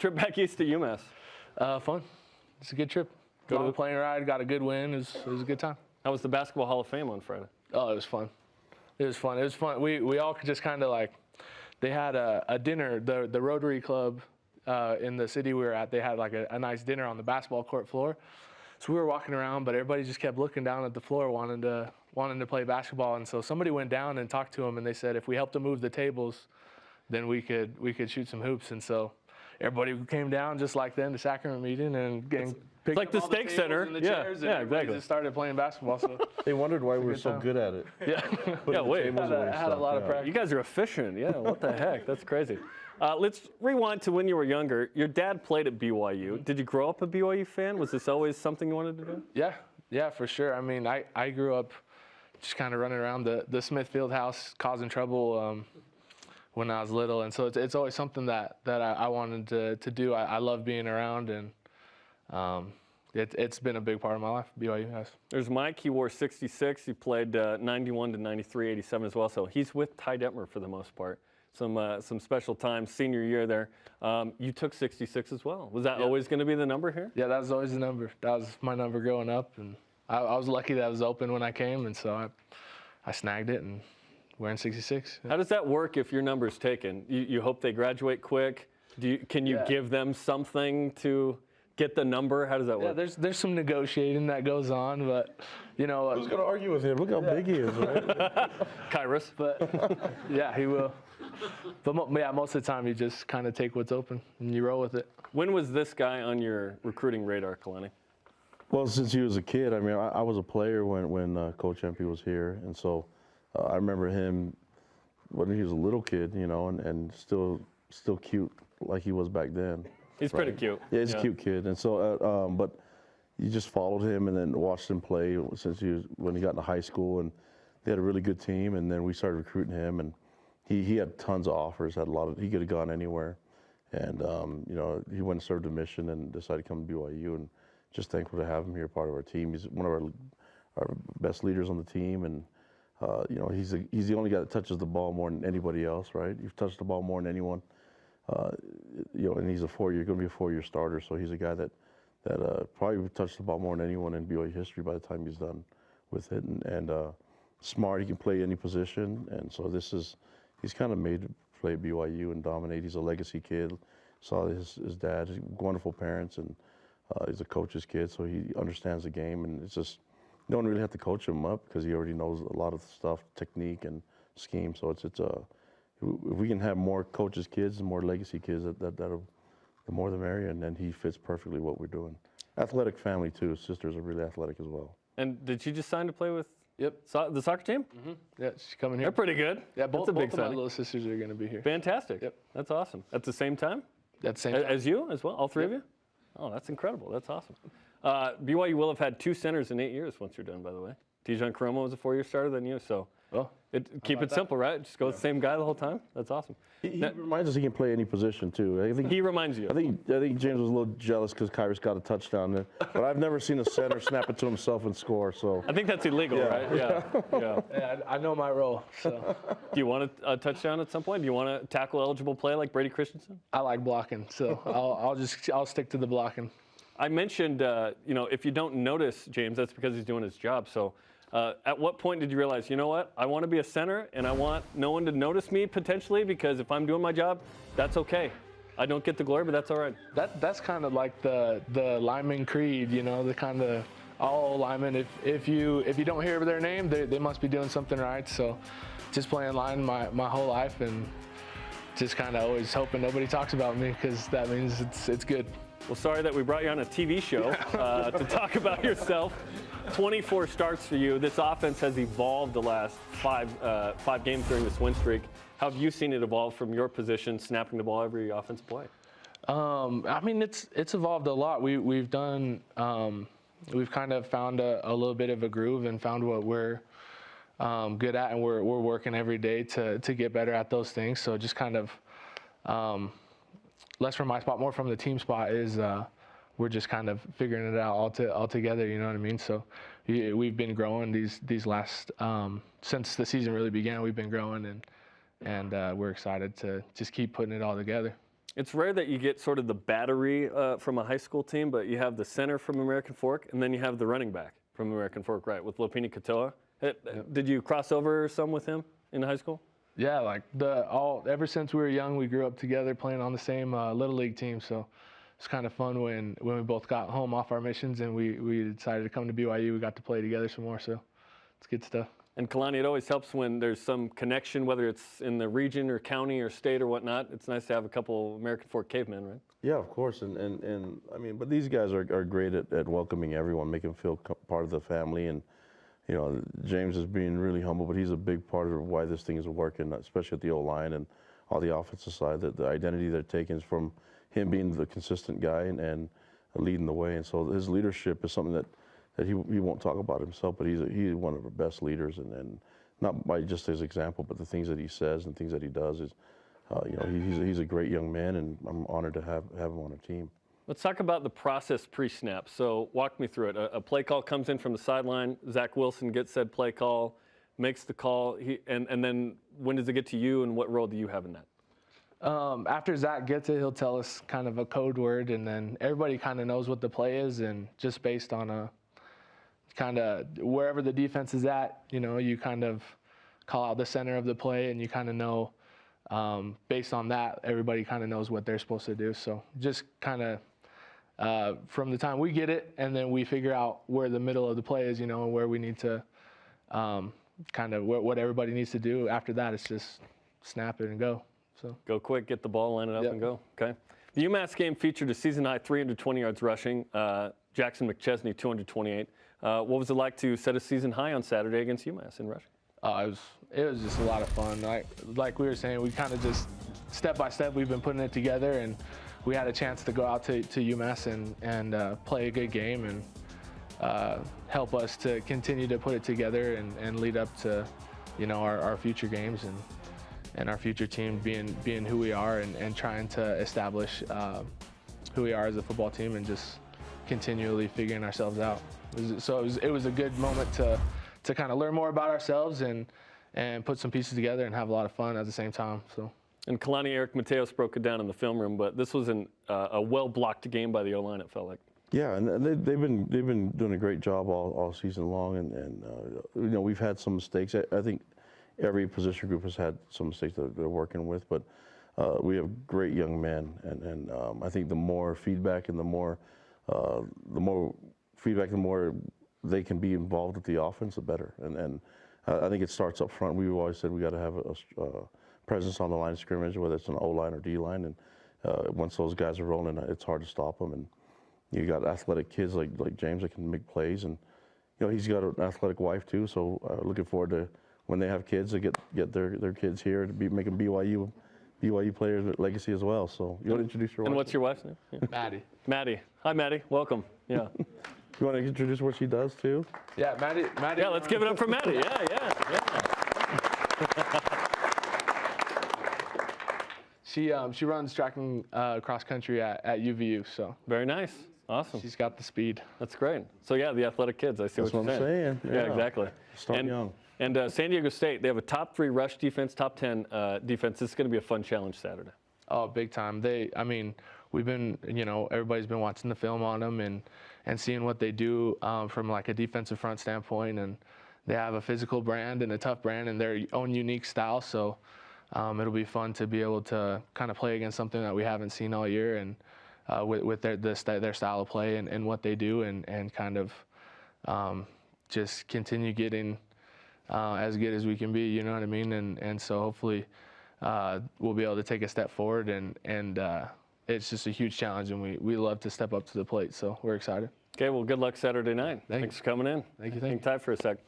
trip back east to UMass? Fun. It's a good trip. Go to the plane ride, got a good win. It was a good time. How was the Basketball Hall of Fame on Friday? Oh, it was fun. It was fun. It was fun. We all just kind of like, they had a dinner, the Rotary Club in the city we were at, they had like a nice dinner on the basketball court floor. So we were walking around, but everybody just kept looking down at the floor wanting to play basketball. And so somebody went down and talked to them, and they said if we helped them move the tables, then we could shoot some hoops. And so everybody came down just like then to sacrament meeting and picked like up the all steak tables center. and the Yeah, chairs, and yeah, everybody exactly. just started playing basketball. So They wondered why we were good so time. good at it. yeah, Yeah, wait. had a lot of practice. You guys are efficient. Yeah, what the heck? That's crazy. Let's rewind to when you were younger. Your dad played at BYU. Did you grow up a BYU fan? Was this always something you wanted to do? Yeah, for sure. I mean, I grew up just kind of running around the Smithfield house causing trouble when I was little, and so it's always something that I wanted to do. I love being around, and it's been a big part of my life. BYU has. There's Mike. He wore 66. He played 91 to 93, 87 as well. So he's with Ty Detmer for the most part. Some special times, senior year there. You took 66 as well. Was that always going to be the number here? Yeah, that was always the number. That was my number growing up, and I was lucky that it was open when I came, and so I snagged it and wearing 66. How does that work if your number's taken? You hope they graduate quick. Can you give them something to get the number? How does that work? Yeah, there's some negotiating that goes on, but you know. Who's going to argue with him? Look how big he is, right? Kairos. But yeah, he will. But yeah, most of the time you just kind of take what's open and you roll with it. When was this guy on your recruiting radar, Kalani? Well, since he was a kid, I mean, I was a player when Coach Empey was here, and so I remember him when he was a little kid, you know, and still cute like he was back then. He's pretty cute. Yeah, he's a cute kid, and so but you just followed him and then watched him play when he got into high school, and they had a really good team, and then we started recruiting him, and he had tons of offers, he could have gone anywhere, and you know, he went and served a mission and decided to come to BYU, and just thankful to have him here, part of our team. He's one of our best leaders on the team, and you know, he's the only guy that touches the ball more than anybody else, right? You've touched the ball more than anyone. You know, and he's going to be a 4-year starter, so he's a guy that probably touched the ball more than anyone in BYU history by the time he's done with it, and smart. He can play any position, and so he's kind of made to play at BYU and dominate. He's a legacy kid. Saw his dad, wonderful parents, and he's a coach's kid, so he understands the game, and it's just you don't really have to coach him up because he already knows a lot of stuff, technique and scheme. So it's if we can have more coaches' kids and more legacy kids, that'll the more the merrier, and then he fits perfectly what we're doing. Athletic family too. His sisters are really athletic as well. And did she just sign to play with? Yep. The soccer team? Mm-hmm. Yeah, she's coming here. They're pretty good. Yeah, both of my little sisters are going to be here. Fantastic. Yep. That's awesome. At the same time? At the same time. As you as well? All three of you? Oh, that's incredible. That's awesome. BYU will have had 2 centers in 8 years once you're done, by the way. Tijon Karomo was a 4-year starter than you, so keep it simple, right? Just go with the same guy the whole time. That's awesome. He reminds us he can play any position too. I think he reminds you. I think James was a little jealous because Kairos got a touchdown there, but I've never seen a center snap it to himself and score. So I think that's illegal, right? Yeah. Yeah, I know my role. So. Do you want a touchdown at some point? Do you want to tackle eligible play like Brady Christensen? I like blocking, so I'll stick to the blocking. I mentioned, you know, if you don't notice James, that's because he's doing his job. So at what point did you realize, you know what, I want to be a center and I want no one to notice me potentially because if I'm doing my job, that's okay. I don't get the glory, but that's all right. That's kind of like the lineman creed, you know, the kind of all linemen. If you don't hear their name, they must be doing something right. So just playing line my whole life and just kind of always hoping nobody talks about me because that means it's good. Well, sorry that we brought you on a TV show to talk about yourself. 24 starts for you. This offense has evolved the last five games during this win streak. How have you seen it evolve from your position, snapping the ball every offensive play? I mean, it's evolved a lot. We've done we've kind of found a little bit of a groove and found what we're good at, and we're working every day to get better at those things. So just kind of less from my spot, more from the team spot is we're just kind of figuring it out all together. You know what I mean? So we've been growing these last since the season really began. We've been growing and we're excited to just keep putting it all together. It's rare that you get sort of the battery from a high school team, but you have the center from American Fork, and then you have the running back from American Fork, right, with Lopini Katoa. Did you cross over some with him in high school? Yeah, like ever since we were young, we grew up together playing on the same little league team. So it's kind of fun when we both got home off our missions and we decided to come to BYU. We got to play together some more, so it's good stuff. And Kalani, it always helps when there's some connection, whether it's in the region or county or state or whatnot. It's nice to have a couple American Fork cavemen, right? Yeah, of course, and I mean, but these guys are great at welcoming everyone, making them feel part of the family, and you know, James is being really humble, but he's a big part of why this thing is working, especially at the O-line and all the offensive side. That the identity they're taking is from him being the consistent guy and leading the way, and so his leadership is something that he won't talk about himself, but he's one of our best leaders, and not by just his example, but the things that he says and things that he does is, you know, he's a great young man, and I'm honored to have him on our team. Let's talk about the process pre-snap. So walk me through it. A play call comes in from the sideline. Zach Wilson gets said play call, makes the call, and then when does it get to you, and what role do you have in that? After Zach gets it, he'll tell us kind of a code word, and then everybody kind of knows what the play is, and just based on kind of wherever the defense is at, you know, you kind of call out the center of the play, and you kind of know, based on that, everybody kind of knows what they're supposed to do. So just kind of from the time we get it, and then we figure out where the middle of the play is, you know, and where we need to kind of what everybody needs to do. After that, it's just snap it and go. So go quick, get the ball, line it up, Yep. and go. Okay. The UMass game featured a season-high 320 yards rushing. Jackson McChesney, 228. What was it like to set a season high on Saturday against UMass in rushing? It was just a lot of fun. Like we were saying, we kind of just step by step we've been putting it together, and we had a chance to go out to UMass and play a good game and help us to continue to put it together and lead up to, you know, our future games and our future team being who we are and trying to establish who we are as a football team and just continually figuring ourselves out. It was a good moment to kind of learn more about ourselves and put some pieces together and have a lot of fun at the same time. So. And Kalani, Eric Mateos broke it down in the film room, but this was a well-blocked game by the O-line, it felt like. Yeah, and they've been doing a great job all season long, and you know, we've had some mistakes. I think every position group has had some mistakes that they're working with, but we have great young men, and I think the more feedback and the more they can be involved with the offense, the better. And I think it starts up front. We've always said we got to have a presence on the line of scrimmage, whether it's an O-line or D-line. And once those guys are rolling, it's hard to stop them. And you got athletic kids like James that can make plays. And you know, he's got an athletic wife too. So looking forward to when they have kids to get their kids here to be making BYU players with legacy as well. So you want to introduce your wife? And what's your wife's name? Yeah. Maddie. Maddie. Hi, Maddie. Welcome. Yeah. You want to introduce what she does too? Yeah, Maddie. Yeah, let's give it up for Maddie. Yeah. She runs track and cross country at UVU, so. Very nice. Awesome. She's got the speed. That's great. So yeah, the athletic kids. I see That's what you're saying. Yeah, Exactly. Start young. And San Diego State, they have a top 3 rush defense, top 10 defense. This is going to be a fun challenge Saturday. Oh, big time. We've been, you know, everybody's been watching the film on them and seeing what they do from like a defensive front standpoint, and they have a physical brand and a tough brand and their own unique style. So it'll be fun to be able to kind of play against something that we haven't seen all year, and with their style of play and what they do, and kind of just continue getting as good as we can be. You know what I mean? And so hopefully we'll be able to take a step forward, and it's just a huge challenge, and we love to step up to the plate. So we're excited. Okay, well, good luck Saturday night. Thanks for coming in. Thank you. Hang tight for a sec.